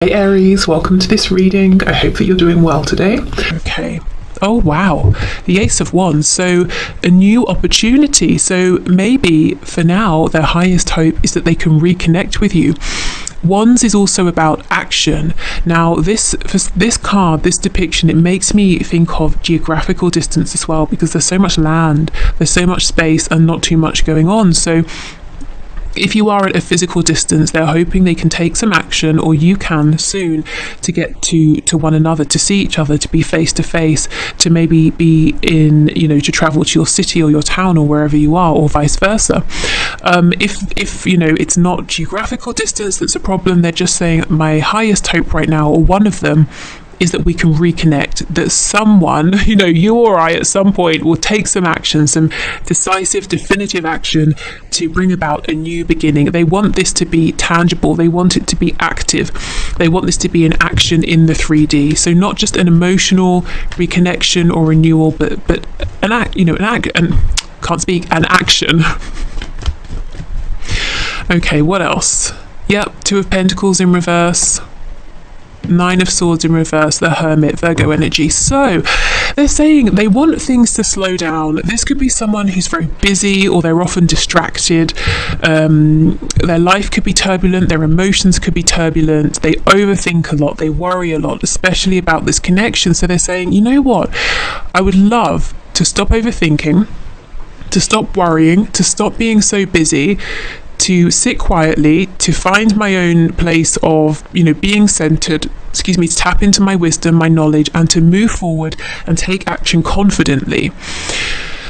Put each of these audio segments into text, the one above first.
Hey Aries, welcome to this reading. I hope that you're doing well today. Okay. Oh wow, the Ace of Wands. So a new opportunity. So maybe for now their highest hope is that they can reconnect with you. Wands is also about action. Now this card, this depiction, it makes me think of geographical distance as well, because there's so much land, there's so much space and not too much going on. So if you are at a physical distance, they're hoping they can take some action, or you can soon, to get to one another, to see each other, to be face to face, to maybe be in, to travel to your city or your town or wherever you are, or vice versa. If it's not geographical distance that's a problem, they're just saying my highest hope right now, or one of them, is that we can reconnect, that someone, you or I at some point will take some action, some decisive, definitive action to bring about a new beginning. They want this to be tangible. They want it to be active. They want this to be an action in the 3D. So not just an emotional reconnection or renewal, but an action. Okay, what else? Yep, Two of Pentacles in reverse. Nine of Swords in reverse, the Hermit, Virgo energy. So they're saying they want things to slow down. This could be someone who's very busy, or they're often distracted. Their life could be turbulent, their emotions could be turbulent, they overthink a lot, they worry a lot, especially about this connection. So they're saying, you know what, I would love to stop overthinking, to stop worrying, to stop being so busy, to sit quietly, to find my own place of, being centered, to tap into my wisdom, my knowledge, and to move forward and take action confidently.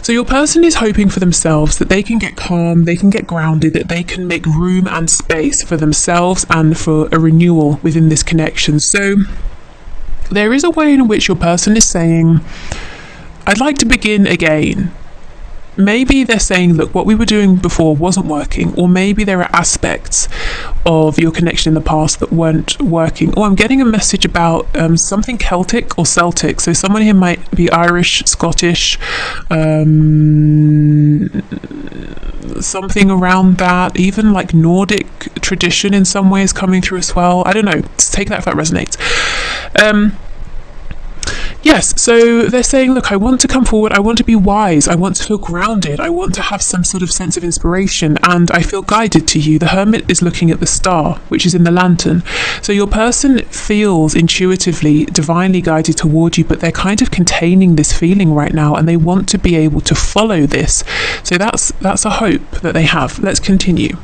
So your person is hoping for themselves that they can get calm, they can get grounded, that they can make room and space for themselves and for a renewal within this connection. So there is a way in which your person is saying, I'd like to begin again. Maybe they're saying, look, what we were doing before wasn't working, or maybe there are aspects of your connection in the past that weren't working. Or I'm getting a message about something Celtic or Celtic. So someone here might be Irish, Scottish, something around that, even like Nordic tradition in some ways coming through as well. I don't know. Just take that if that resonates. Yes, so they're saying, look, I want to come forward, I want to be wise, I want to feel grounded, I want to have some sort of sense of inspiration, and I feel guided to you. The Hermit is looking at the star, which is in the lantern. So your person feels intuitively, divinely guided toward you, but they're kind of containing this feeling right now, and they want to be able to follow this. So that's a hope that they have. Let's continue.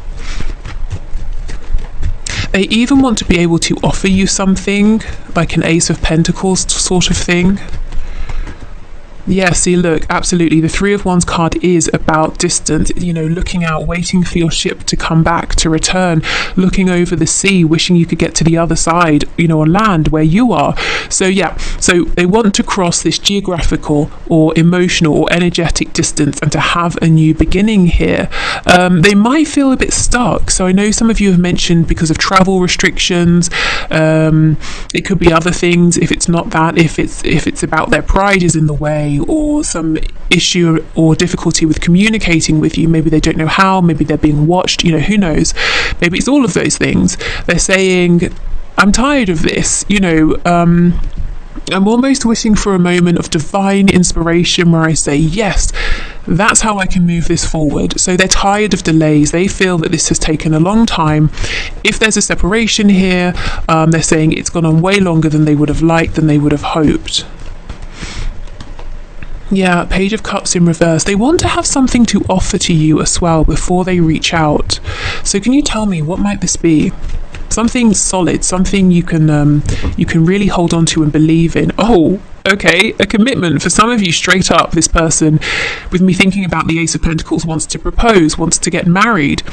They even want to be able to offer you something, like an Ace of Pentacles sort of thing. Yeah, see, look, absolutely. The Three of Wands card is about distance, looking out, waiting for your ship to come back, to return, looking over the sea, wishing you could get to the other side, on land where you are. So yeah, so they want to cross this geographical or emotional or energetic distance and to have a new beginning here. They might feel a bit stuck. So I know some of you have mentioned because of travel restrictions. It could be other things. If it's not that, if it's about their pride is in the way, or some issue or difficulty with communicating with you, maybe they don't know how, maybe they're being watched, who knows, maybe it's all of those things. They're saying, I'm tired of this, I'm almost wishing for a moment of divine inspiration where I say, yes, that's how I can move this forward. So they're tired of delays. They feel that this has taken a long time. If there's a separation here, they're saying it's gone on way longer than they would have liked, than they would have hoped. Yeah, Page of Cups in reverse. They want to have something to offer to you as well before they reach out. So can you tell me, what might this be? Something solid, something you can really hold on to and believe in. Oh, okay, a commitment. For some of you, straight up, this person, with me thinking about the Ace of Pentacles, wants to propose, wants to get married.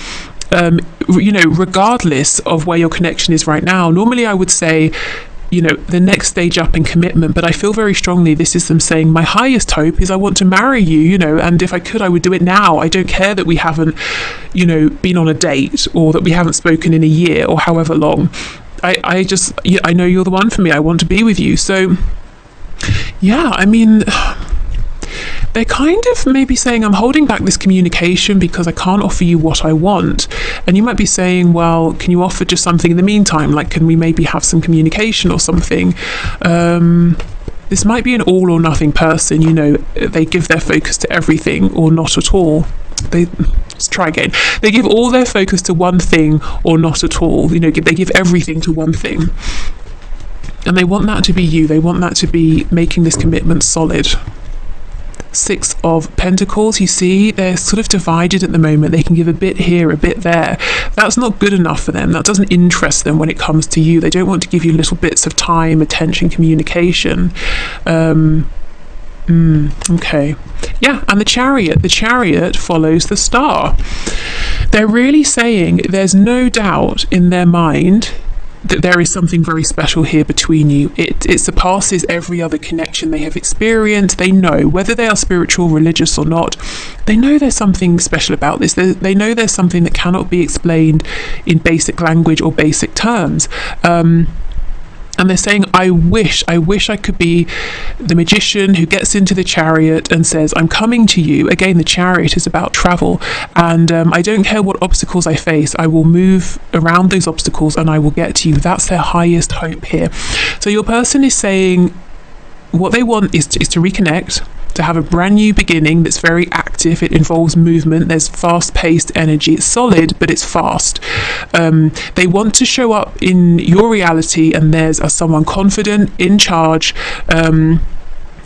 Regardless of where your connection is right now. Normally I would say, the next stage up in commitment, but I feel very strongly this is them saying, my highest hope is I want to marry you, and if I could, I would do it now. I don't care that we haven't, been on a date, or that we haven't spoken in a year or however long. I know you're the one for me. I want to be with you. So yeah, I mean, they're kind of maybe saying, I'm holding back this communication because I can't offer you what I want. And you might be saying, well, can you offer just something in the meantime? Like, can we maybe have some communication or something? This might be an all or nothing person, you know, they give their focus to everything or not at all. Let's try again. They give all their focus to one thing or not at all. You know, they give everything to one thing. And they want that to be you. They want that to be making this commitment solid. Six of Pentacles, you see, they're sort of divided at the moment. They can give a bit here, a bit there. That's not good enough for them. That doesn't interest them when it comes to you. They don't want to give you little bits of time, attention, communication. Okay. Yeah, and the Chariot follows the Star. They're really saying there's no doubt in their mind that there is something very special here between you. It surpasses every other connection they have experienced. They know, whether they are spiritual, religious or not, they know there's something special about this. They know there's something that cannot be explained in basic language or basic terms. And they're saying, I wish I could be the magician who gets into the Chariot and says, I'm coming to you. Again, the Chariot is about travel. And I don't care what obstacles I face. I will move around those obstacles and I will get to you. That's their highest hope here. So your person is saying what they want is to reconnect, to have a brand new beginning that's very active. It involves movement. There's fast-paced energy. It's solid, but it's fast. They want to show up in your reality and theirs as someone confident, in charge,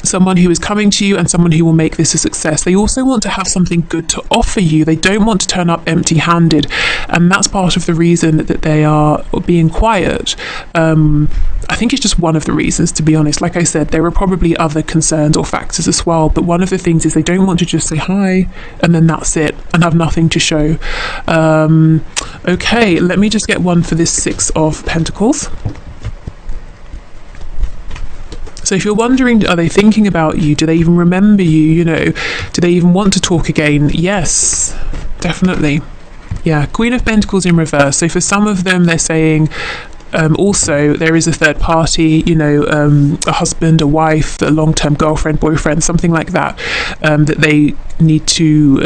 someone who is coming to you and someone who will make this a success. They also want to have something good to offer you. They don't want to turn up empty-handed, and that's part of the reason that they are being quiet. I think it's just one of the reasons, to be honest. Like I said, there are probably other concerns or factors as well, but one of the things is they don't want to just say hi and then that's it and have nothing to show. Okay, let me just get one for this Six of Pentacles. So if you're wondering, are they thinking about you? Do they even remember you? You know, do they even want to talk again? Yes, definitely. Yeah, Queen of Pentacles in reverse. So for some of them, they're saying, also there is a third party, you know, a husband, a wife, a long-term girlfriend, boyfriend, something like that, that they need to...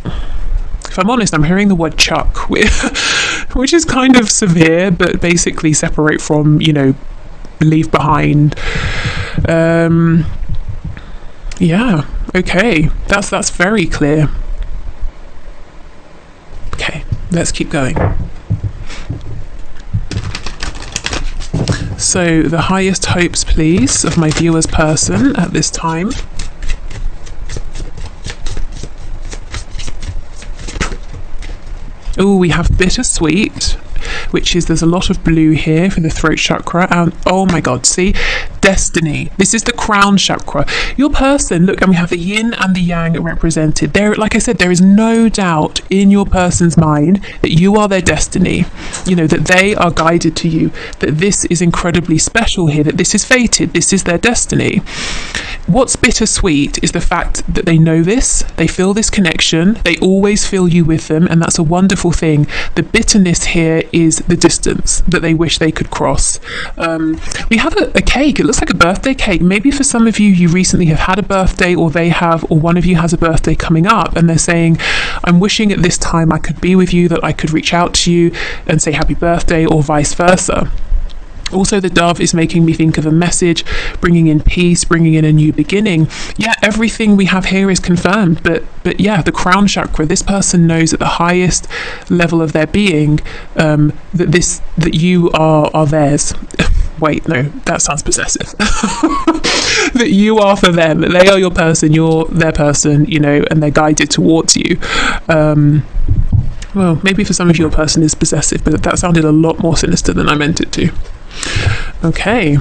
if I'm honest, I'm hearing the word chuck, which is kind of severe, but basically separate from, you know, leave behind. Yeah, okay, that's very clear. Okay, let's keep going. So the highest hopes, please, of my viewer's person at this time. Oh, we have bittersweet, which is, there's a lot of blue here for the throat chakra, and oh my god, see, destiny. This is the crown chakra. Your person, look, and we have the yin and the yang represented there. Like I said, there is no doubt in your person's mind that you are their destiny, you know, that they are guided to you, that this is incredibly special here, that this is fated, this is their destiny. What's bittersweet is the fact that they know this, they feel this connection, they always feel you with them, and that's a wonderful thing. The bitterness here is the distance that they wish they could cross. We have a cake. It looks like a birthday cake. Maybe for some of you, you recently have had a birthday, or they have, or one of you has a birthday coming up, and they're saying, I'm wishing at this time I could be with you, that I could reach out to you and say happy birthday, or vice versa. Also, the dove is making me think of a message, bringing in peace, bringing in a new beginning. Yeah, everything we have here is confirmed, but yeah, the crown chakra, this person knows at the highest level of their being that you are theirs. Wait, no, that sounds possessive. That you are for them, that they are your person, you're their person, you know, and they're guided towards you. Well, maybe for some of you, your person is possessive, but that sounded a lot more sinister than I meant it to. Okay.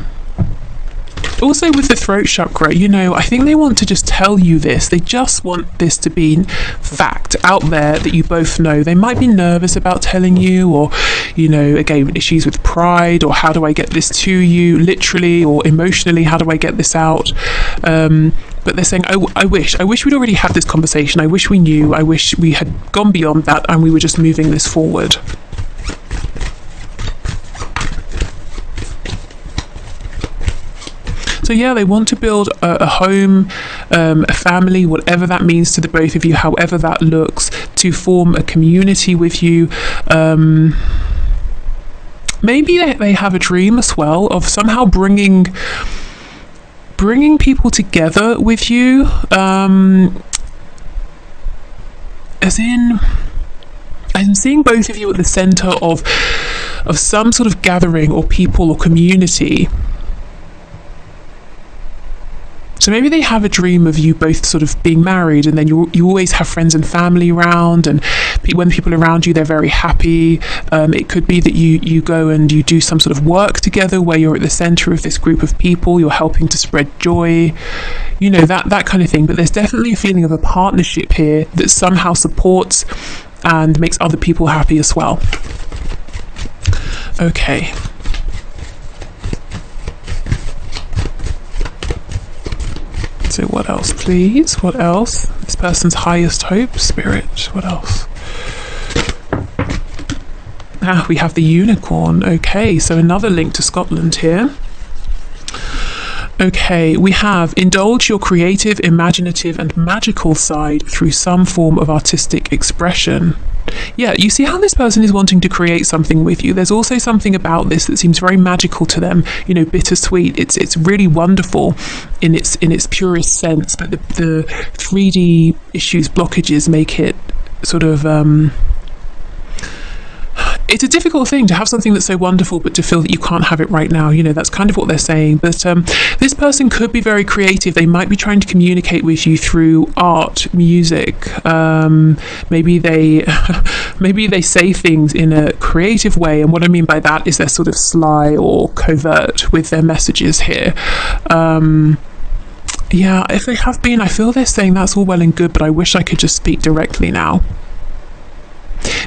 Also with the throat chakra, you know, I think they want to just tell you this. They just want this to be fact out there that you both know. They might be nervous about telling you, or, you know, again, issues with pride, or how do I get this to you, literally or emotionally, how do I get this out? But they're saying, I wish we'd already had this conversation. I wish we knew. I wish we had gone beyond that and we were just moving this forward. So yeah, they want to build a home, a family, whatever that means to the both of you, however that looks, to form a community with you. Maybe they have a dream as well of somehow bringing people together with you, as in, I'm seeing both of you at the center of some sort of gathering or people or community. So maybe they have a dream of you both sort of being married, and then you always have friends and family around, and when people are around you, they're very happy. It could be that you go and you do some sort of work together where you're at the center of this group of people, you're helping to spread joy, you know, that kind of thing. But there's definitely a feeling of a partnership here that somehow supports and makes other people happy as well. Okay. So what else, please? What else? This person's highest hope, Spirit. What else? Ah, we have the unicorn. Okay, so another link to Scotland here. Okay, we have indulge your creative, imaginative and magical side through some form of artistic expression. Yeah, you see how this person is wanting to create something with you. There's also something about this that seems very magical to them, you know, bittersweet. It's really wonderful in its purest sense, but the 3D issues, blockages make it sort of it's a difficult thing to have something that's so wonderful but to feel that you can't have it right now. You know, that's kind of what they're saying. But this person could be very creative. They might be trying to communicate with you through art, music. Maybe they say things in a creative way, and what I mean by that is they're sort of sly or covert with their messages here. Yeah, if they have been, I feel they're saying that's all well and good, but I wish I could just speak directly now.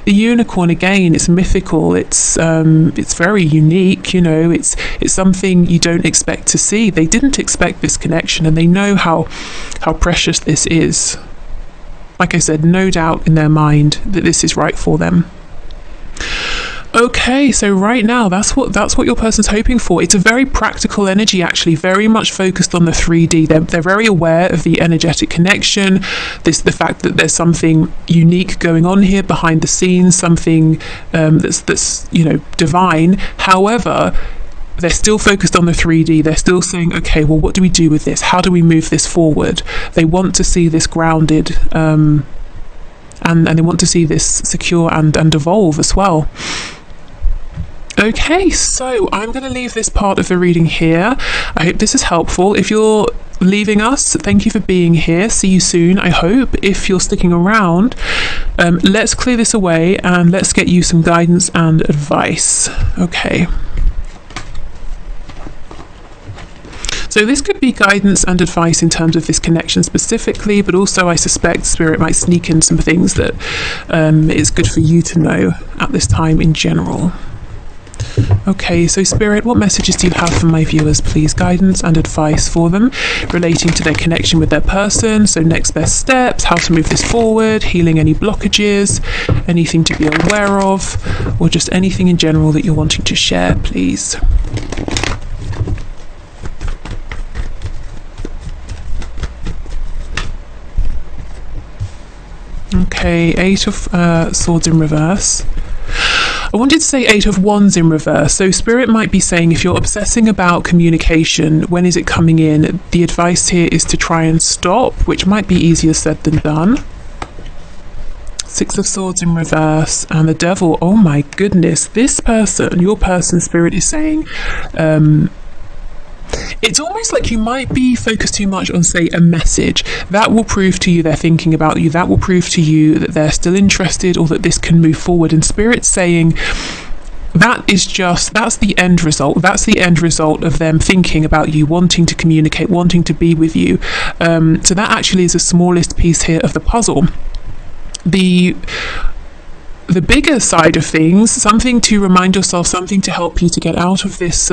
The unicorn, again, it's mythical, it's very unique, you know, it's something you don't expect to see. They didn't expect this connection, and they know how precious this is. Like I said, no doubt in their mind that this is right for them. Okay, so right now, that's what your person's hoping for. It's a very practical energy, actually, very much focused on the 3D. They're very aware of the energetic connection, the fact that there's something unique going on here behind the scenes, something that's you know, divine. However, they're still focused on the 3D. They're still saying, okay, well, what do we do with this? How do we move this forward? They want to see this grounded, and they want to see this secure and evolve as well. Okay, so I'm going to leave this part of the reading here. I hope this is helpful. If you're leaving us, thank you for being here. See you soon, I hope. If you're sticking around, let's clear this away and let's get you some guidance and advice. Okay. So this could be guidance and advice in terms of this connection specifically, but also I suspect Spirit might sneak in some things that it's good for you to know at this time in general. Okay, so Spirit, what messages do you have for my viewers, please? Guidance and advice for them relating to their connection with their person. So next best steps, how to move this forward, healing any blockages, anything to be aware of, or just anything in general that you're wanting to share, please. Okay, 8 of Swords in reverse. I wanted to say 8 of Wands in reverse. So Spirit might be saying if you're obsessing about communication, when is it coming in? The advice here is to try and stop, which might be easier said than done. 6 of Swords in reverse and the Devil. Oh my goodness, this person, your person, Spirit is saying, it's almost like you might be focused too much on, say, a message. That will prove to you they're thinking about you. That will prove to you that they're still interested or that this can move forward. And Spirit's saying that's the end result. That's the end result of them thinking about you, wanting to communicate, wanting to be with you. So that actually is the smallest piece here of the puzzle. The bigger side of things, something to remind yourself, something to help you to get out of this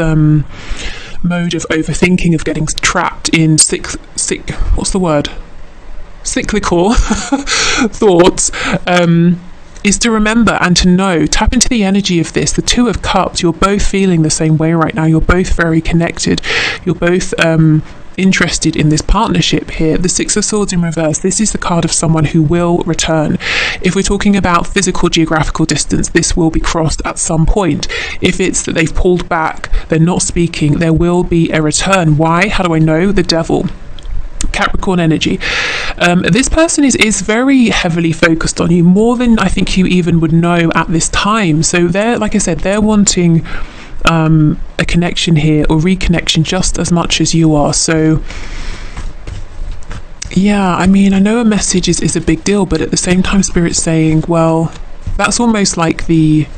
mode of overthinking, of getting trapped in cyclical thoughts, is to remember and to know, tap into the energy of this, the Two of Cups. You're both feeling the same way right now. You're both very connected. You're both interested in this partnership here. The Six of Swords in reverse, this is the card of someone who will return. If we're talking about physical geographical distance, this will be crossed at some point. If it's that they've pulled back, they're not speaking, there will be a return. Why? How do I know? The Devil. Capricorn energy. This person is very heavily focused on you, more than I think you even would know at this time. So they're, like I said, they're wanting a connection here, or reconnection, just as much as you are. So yeah, I mean, I know a message is a big deal, but at the same time, Spirit's saying, well, that's almost like the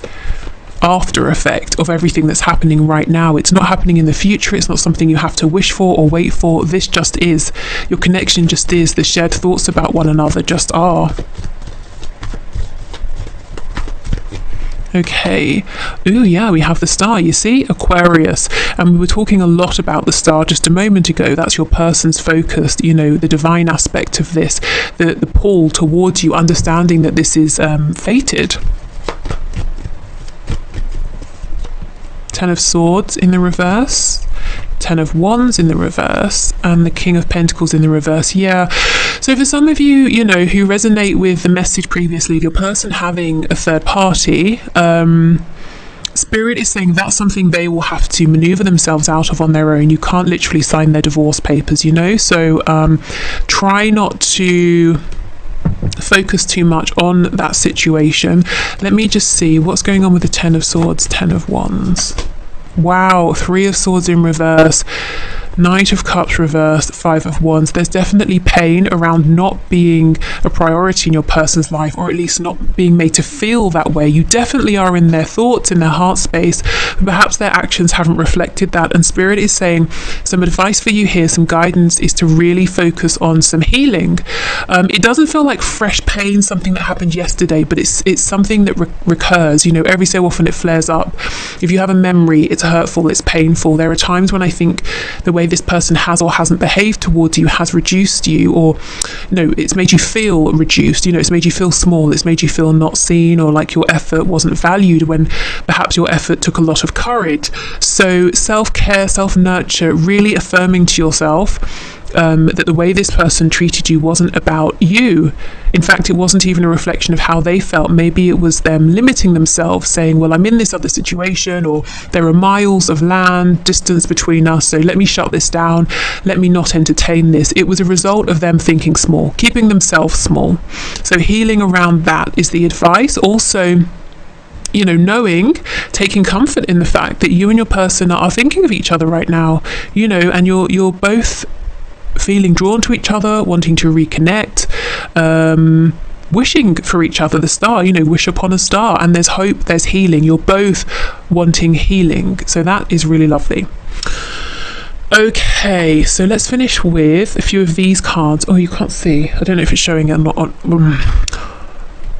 after effect of everything that's happening right now. It's not happening in the future. It's not something you have to wish for or wait for. This just is. Your connection just is. The shared thoughts about one another just are. Okay. Ooh, yeah, we have the Star, you see? Aquarius. And we were talking a lot about the Star just a moment ago. That's your person's focus, you know, the divine aspect of this, the pull towards you, understanding that this is fated. Ten of Swords in the reverse, Ten of Wands in the reverse, and the King of Pentacles in the reverse. Yeah, so for some of you, you know, who resonate with the message previously of your person having a third party, Spirit is saying that's something they will have to maneuver themselves out of on their own. You can't literally sign their divorce papers, you know, so try not to focus too much on that situation. Let me just see what's going on with the Ten of Swords, Ten of Wands. Wow, Three of Swords in reverse, Knight of Cups reversed, Five of Wands. There's definitely pain around not being a priority in your person's life, or at least not being made to feel that way. You definitely are in their thoughts, in their heart space, but perhaps their actions haven't reflected that. And Spirit is saying some advice for you here, some guidance, is to really focus on some healing. It doesn't feel like fresh pain, something that happened yesterday, but it's something that recurs. You know, every so often it flares up. If you have a memory, it's hurtful, it's painful. There are times when I think the way this person has or hasn't behaved towards you has reduced you, or it's made you feel reduced. It's made you feel small, it's made you feel not seen, or like your effort wasn't valued when perhaps your effort took a lot of courage. So self-care, self-nurture, really affirming to yourself that the way this person treated you wasn't about you. In fact, it wasn't even a reflection of how they felt. Maybe it was them limiting themselves, saying, well, I'm in this other situation, or there are miles of land distance between us, so let me shut this down, let me not entertain this. It was a result of them thinking small, keeping themselves small. So healing around that is the advice. Also, knowing, taking comfort in the fact that you and your person are thinking of each other right now, and you're both feeling drawn to each other, wanting to reconnect, wishing for each other. The Star, wish upon a star, and there's hope, there's healing. You're both wanting healing, so that is really lovely. Okay, so let's finish with a few of these cards. Oh, you can't see, I don't know if it's showing or not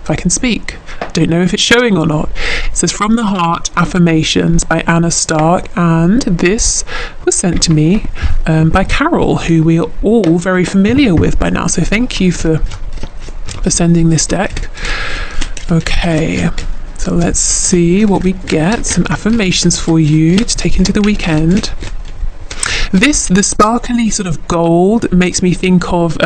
if I can speak. Don't know if it's showing or not. It says From the Heart Affirmations by Anna Stark, and this was sent to me by Carol, who we are all very familiar with by now, so thank you for sending this deck. Okay, so let's see what we get. Some affirmations for you to take into the weekend. The sparkly sort of gold makes me think of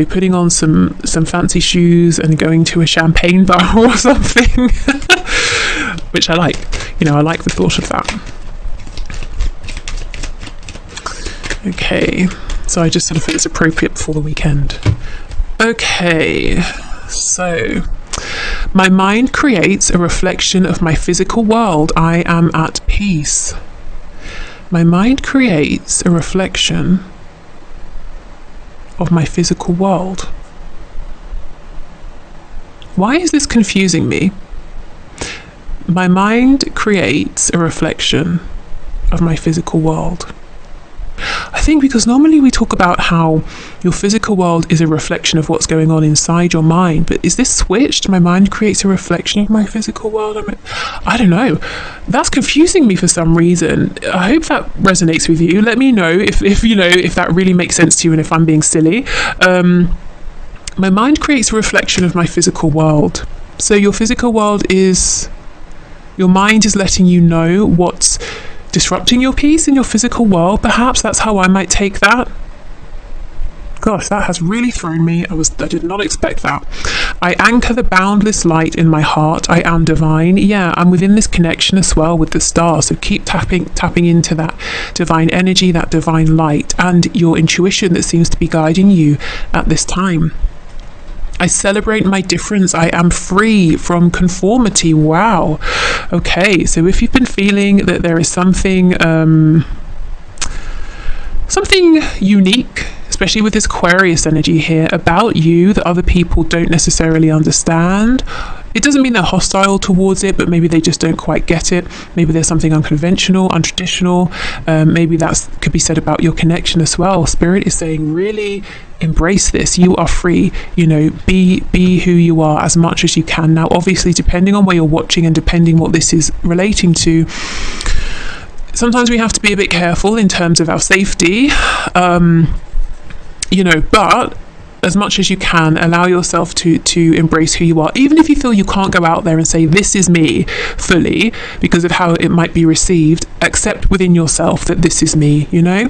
putting on some fancy shoes and going to a champagne bar or something, which I like. I like the thought of that. Okay, so I just sort of feel it's appropriate for the weekend. Okay, so my mind creates a reflection of my physical world. I am at peace. My mind creates a reflection of my physical world. Why is this confusing me? My mind creates a reflection of my physical world. I think because normally we talk about how your physical world is a reflection of what's going on inside your mind, but is this switched? My mind creates a reflection of my physical world? I don't know. That's confusing me for some reason. I hope that resonates with you. Let me know if that really makes sense to you and if I'm being silly. My mind creates a reflection of my physical world. So your physical world is, your mind is letting you know what's disrupting your peace in your physical world. Perhaps that's how I might take that. Gosh, that has really thrown me. I did not expect that. I anchor the boundless light in my heart. I am divine. Yeah, I'm within this connection as well with the stars. So keep tapping into that divine energy, that divine light, and your intuition that seems to be guiding you at this time. I celebrate my difference. I am free from conformity. Wow. Okay, so if you've been feeling that there is something unique, especially with this Aquarius energy here, about you that other people don't necessarily understand. It doesn't mean they're hostile towards it, but maybe they just don't quite get it. Maybe there's something unconventional, untraditional. Maybe that could be said about your connection as well. Spirit is saying, really embrace this. You are free. You know, be who you are as much as you can. Now, obviously, depending on where you're watching and depending what this is relating to, sometimes we have to be a bit careful in terms of our safety. You know, but as much as you can, allow yourself to embrace who you are, even if you feel you can't go out there and say this is me fully because of how it might be received. Accept within yourself that this is me, you know.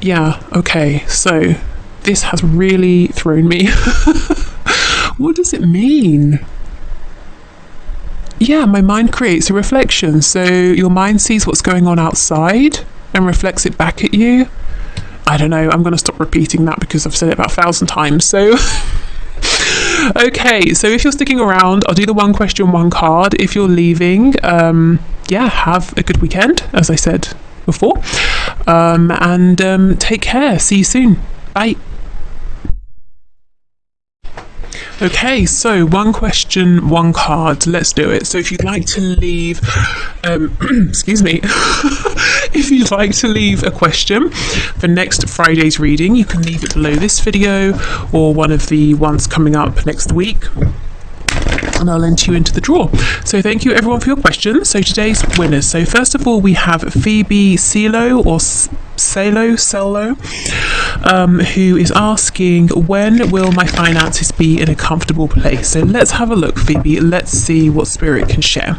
Yeah, okay, so this has really thrown me. What does it mean? Yeah, my mind creates a reflection. So your mind sees what's going on outside and reflects it back at you. I don't know, I'm going to stop repeating that because I've said it about 1,000 times. So, okay, so if you're sticking around, I'll do the one question, one card. If you're leaving, yeah, have a good weekend, as I said before. And take care. See you soon. Bye. Okay, so one question, one card. Let's do it. So if you'd like to leave, excuse me, if you'd like to leave a question for next Friday's reading, you can leave it below this video or one of the ones coming up next week, and I'll enter you into the draw. So thank you everyone for your questions. So today's winners. So first of all, we have Phoebe Celo or Celo, who is asking, when will my finances be in a comfortable place? So let's have a look, Phoebe. Let's see what Spirit can share.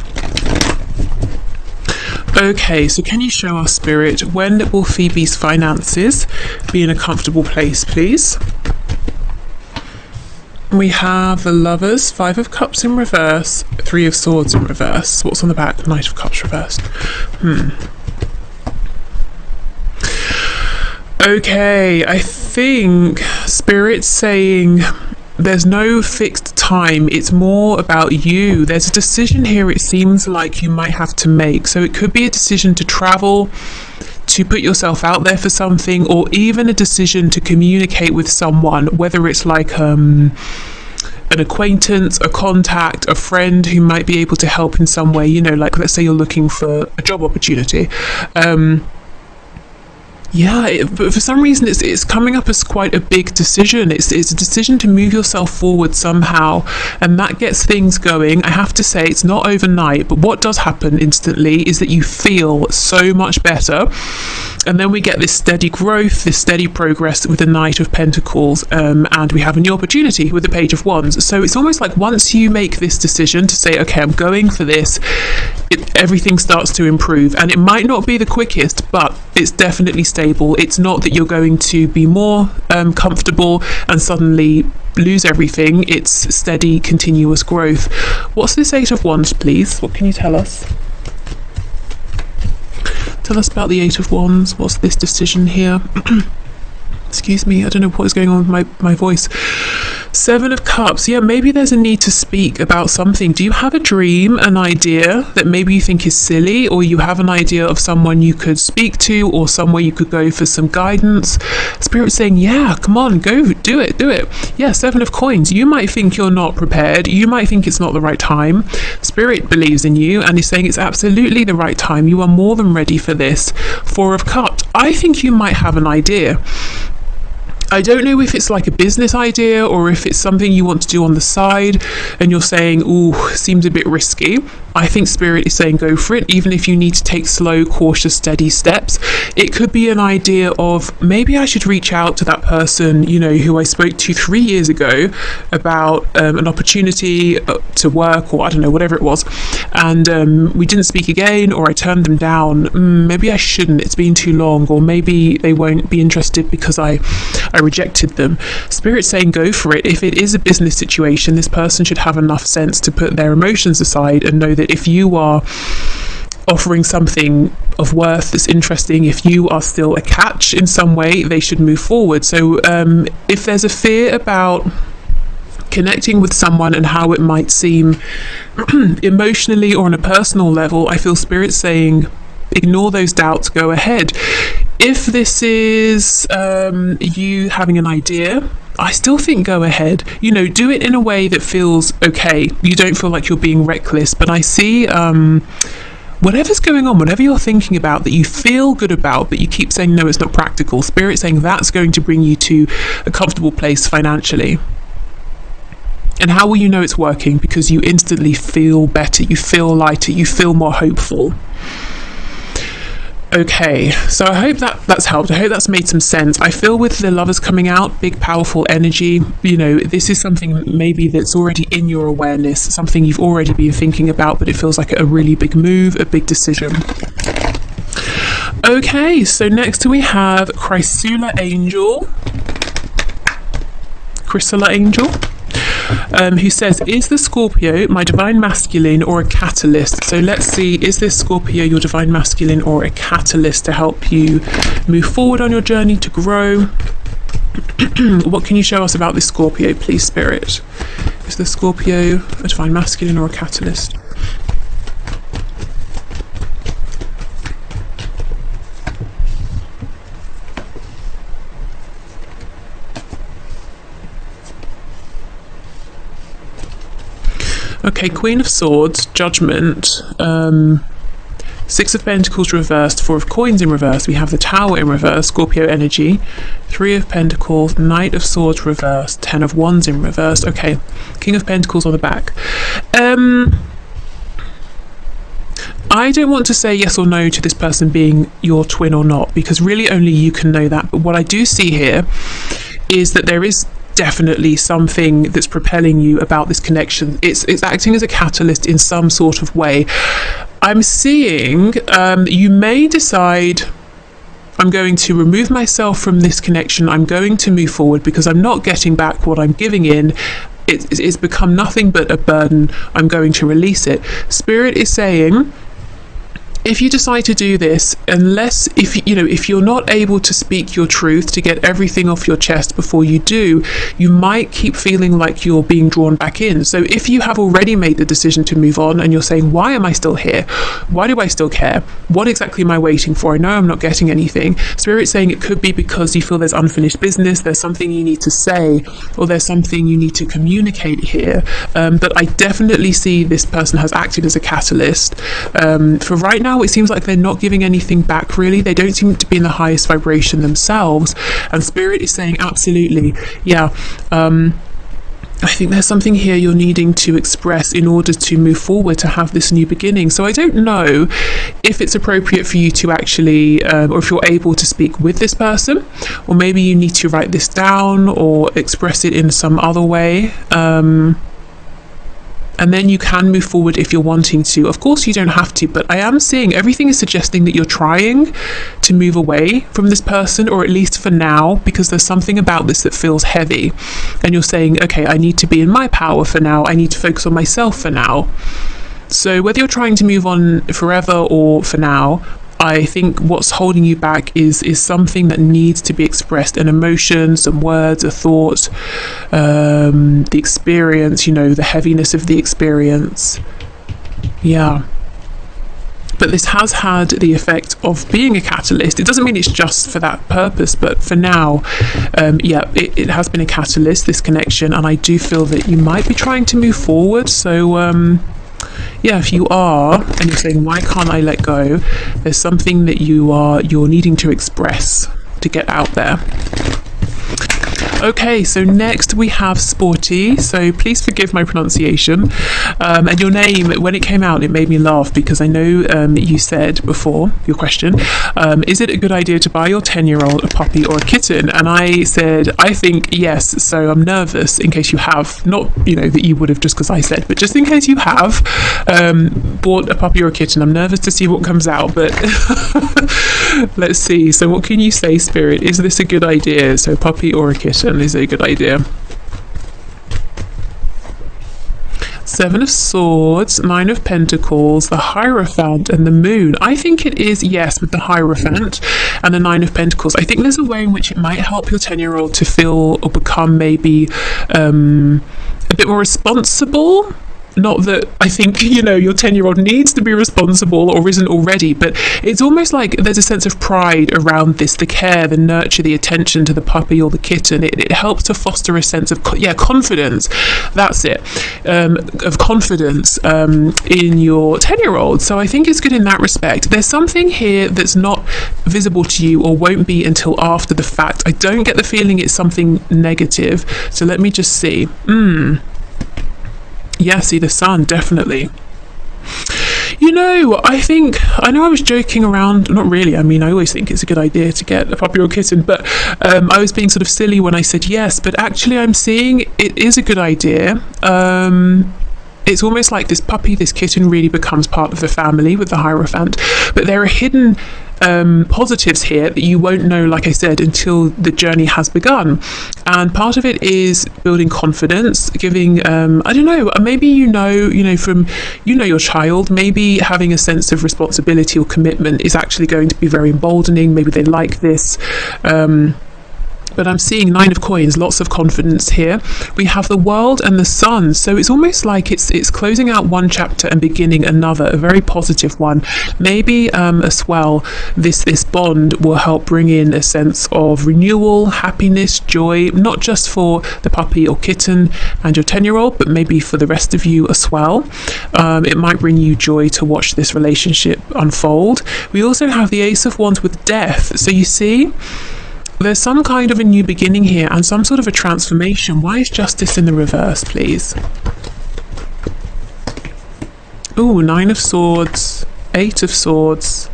Okay, so can you show us, Spirit, when will Phoebe's finances be in a comfortable place, please? We have the Lovers, 5 of Cups in reverse, 3 of Swords in reverse. What's on the back? Knight of Cups reversed. Okay, I think Spirit's saying there's no fixed time. It's more about you. There's a decision here it seems like you might have to make. So it could be a decision to travel, to put yourself out there for something, or even a decision to communicate with someone, whether it's like an acquaintance, a contact, a friend who might be able to help in some way, you know, like let's say you're looking for a job opportunity. But for some reason it's coming up as quite a big decision. It's a decision to move yourself forward somehow, and that gets things going. I have to say it's not overnight, but what does happen instantly is that you feel so much better, and then we get this steady growth, this steady progress with the Knight of Pentacles, and we have a new opportunity with the Page of Wands. So it's almost like once you make this decision to say, okay, I'm going for this, everything starts to improve, and it might not be the quickest, but it's definitely stable. It's not that you're going to be more comfortable and suddenly lose everything. It's steady, continuous growth. What's this 8 of Wands, please? What can you tell us? Tell us about the 8 of Wands. What's this decision here? Excuse me, I don't know what is going on with my voice. 7 of Cups. Yeah, maybe there's a need to speak about something. Do you have a dream, an idea that maybe you think is silly, or you have an idea of someone you could speak to or somewhere you could go for some guidance? Spirit's saying, yeah, come on, go, do it. Yeah, 7 of Coins. You might think you're not prepared. You might think it's not the right time. Spirit believes in you and is saying it's absolutely the right time. You are more than ready for this. 4 of Cups. I think you might have an idea. I don't know if it's like a business idea or if it's something you want to do on the side and you're saying, ooh, seems a bit risky. I think Spirit is saying go for it, even if you need to take slow, cautious, steady steps. It could be an idea of maybe I should reach out to that person, you know, who I spoke to 3 years ago about an opportunity to work, or I don't know, whatever it was, and we didn't speak again, or I turned them down. Maybe I shouldn't, it's been too long, or maybe they won't be interested because I rejected them. Spirit's saying go for it. If it is a business situation, this person should have enough sense to put their emotions aside and know that if you are offering something of worth that's interesting, if you are still a catch in some way, they should move forward. So if there's a fear about connecting with someone and how it might seem emotionally or on a personal level, I feel Spirit saying ignore those doubts, go ahead. If this is you having an idea, I still think go ahead. You know, do it in a way that feels okay. You don't feel like you're being reckless, but I see whatever's going on, whatever you're thinking about that you feel good about, but you keep saying no, it's not practical. Spirit saying that's going to bring you to a comfortable place financially. And how will you know it's working? Because you instantly feel better, you feel lighter, you feel more hopeful. Okay, so I hope that's helped. I hope that's made some sense. I feel with the Lovers coming out, big powerful energy, you know, this is something maybe that's already in your awareness, something you've already been thinking about, but it feels like a really big move, a big decision. Okay, so next we have Chrysula Angel, who says, is the Scorpio my divine masculine or a catalyst? So let's see, is this Scorpio your divine masculine or a catalyst to help you move forward on your journey to grow? What can you show us about this Scorpio, please, Spirit? Is the Scorpio a divine masculine or a catalyst? Okay, Queen of Swords, Judgment, Six of Pentacles reversed, Four of Coins in reverse. We have the Tower in reverse, Scorpio energy, Three of Pentacles, Knight of Swords reversed, Ten of Wands in reverse. Okay, King of Pentacles on the back. I don't want to say yes or no to this person being your twin or not, because really only you can know that. But what I do see here is that there is definitely something that's propelling you about this connection. It's acting as a catalyst in some sort of way. I'm seeing you may decide, I'm going to remove myself from this connection, I'm going to move forward because I'm not getting back what I'm giving in. It's become nothing but a burden. I'm going to release it. Spirit is saying, if you decide to do this, if you're not able to speak your truth, to get everything off your chest before you do, you might keep feeling like you're being drawn back in. So if you have already made the decision to move on and you're saying, why am I still here? Why do I still care? What exactly am I waiting for? I know I'm not getting anything. Spirit's saying it could be because you feel there's unfinished business, there's something you need to say, or there's something you need to communicate here. But I definitely see this person has acted as a catalyst. For right now, it seems like they're not giving anything back, really. They don't seem to be in the highest vibration themselves, and Spirit is saying absolutely, yeah, I think there's something here you're needing to express in order to move forward, to have this new beginning. So I don't know if it's appropriate for you to actually, or if you're able to speak with this person, or maybe you need to write this down or express it in some other way. And then you can move forward if you're wanting to. Of course, you don't have to, but I am seeing everything is suggesting that you're trying to move away from this person, or at least for now, because there's something about this that feels heavy. And you're saying, okay, I need to be in my power for now. I need to focus on myself for now. So whether you're trying to move on forever or for now, I think what's holding you back is something that needs to be expressed, an emotion, some words, a thought, the experience, the heaviness of the experience. Yeah. But this has had the effect of being a catalyst. It doesn't mean it's just for that purpose, but for now, it has been a catalyst, this connection, and I do feel that you might be trying to move forward. So, if you are, and you're saying, why can't I let go? There's something that you're needing to express, to get out there. Okay, so next we have Sporty. So please forgive my pronunciation. And your name, when it came out, it made me laugh because I know you said before, your question, is it a good idea to buy your 10-year-old a puppy or a kitten? And I said, I think yes. So I'm nervous in case you have, not, that you would have just because I said, but just in case you have bought a puppy or a kitten. I'm nervous to see what comes out, but let's see. So what can you say, Spirit? Is this a good idea? So puppy or a kitten, is it a good idea? 7 of Swords, 9 of Pentacles, the Hierophant and the Moon. I think it is, yes, with the Hierophant and the 9 of Pentacles. I think there's a way in which it might help your 10-year-old to feel or become maybe a bit more responsible. Not that I think, your 10-year-old needs to be responsible or isn't already, but it's almost like there's a sense of pride around this, the care, the nurture, the attention to the puppy or the kitten. It helps to foster a sense of, confidence. That's it. Of confidence in your 10-year-old. So I think it's good in that respect. There's something here that's not visible to you or won't be until after the fact. I don't get the feeling it's something negative. So let me just see. Yeah, see the Sun, definitely. I know I was joking around, not really, I always think it's a good idea to get a puppy or a kitten, but I was being sort of silly when I said yes, but actually I'm seeing it is a good idea. It's almost like this puppy, this kitten really becomes part of the family with the Hierophant, but there are hidden positives here that you won't know, like I said, until the journey has begun. And part of it is building confidence, giving I don't know, maybe from your child, maybe having a sense of responsibility or commitment is actually going to be very emboldening. Maybe they like this. But I'm seeing 9 of Coins, lots of confidence here. We have the World and the Sun. So it's almost like it's closing out one chapter and beginning another, a very positive one. Maybe as well, this bond will help bring in a sense of renewal, happiness, joy, not just for the puppy or kitten and your 10-year-old, but maybe for the rest of you as well. It might bring you joy to watch this relationship unfold. We also have the Ace of Wands with Death. So you see, there's some kind of a new beginning here and some sort of a transformation. Why is Justice in the reverse, please? Ooh, 9 of Swords, 8 of Swords,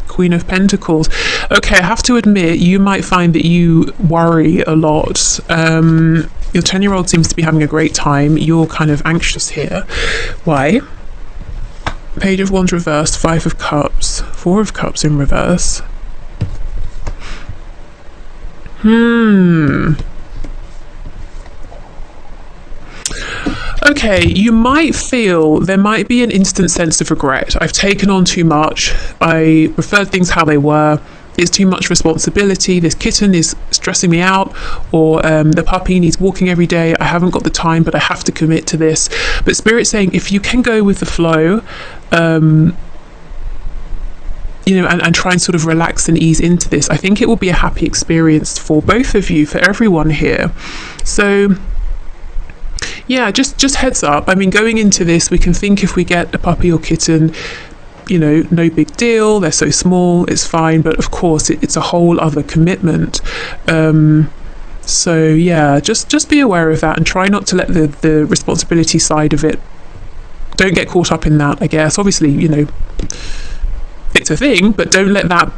Queen of Pentacles. Okay, I have to admit, you might find that you worry a lot. Your 10-year-old seems to be having a great time. You're kind of anxious here. Why? Page of Wands reversed, 5 of Cups, 4 of Cups in reverse. Okay, you might feel there might be an instant sense of regret. I've taken on too much. I preferred things how they were. It's too much responsibility. This kitten is stressing me out, or the puppy needs walking every day. I haven't got the time, but I have to commit to this. But Spirit's saying if you can go with the flow, and try and sort of relax and ease into this, I think it will be a happy experience for both of you, for everyone here. So yeah, just heads up. Going into this, we can think if we get a puppy or kitten, no big deal, they're so small, it's fine, but of course it's a whole other commitment. So yeah, just be aware of that and try not to let the responsibility side of it, don't get caught up in that, I guess. Obviously, it's a thing, but don't let that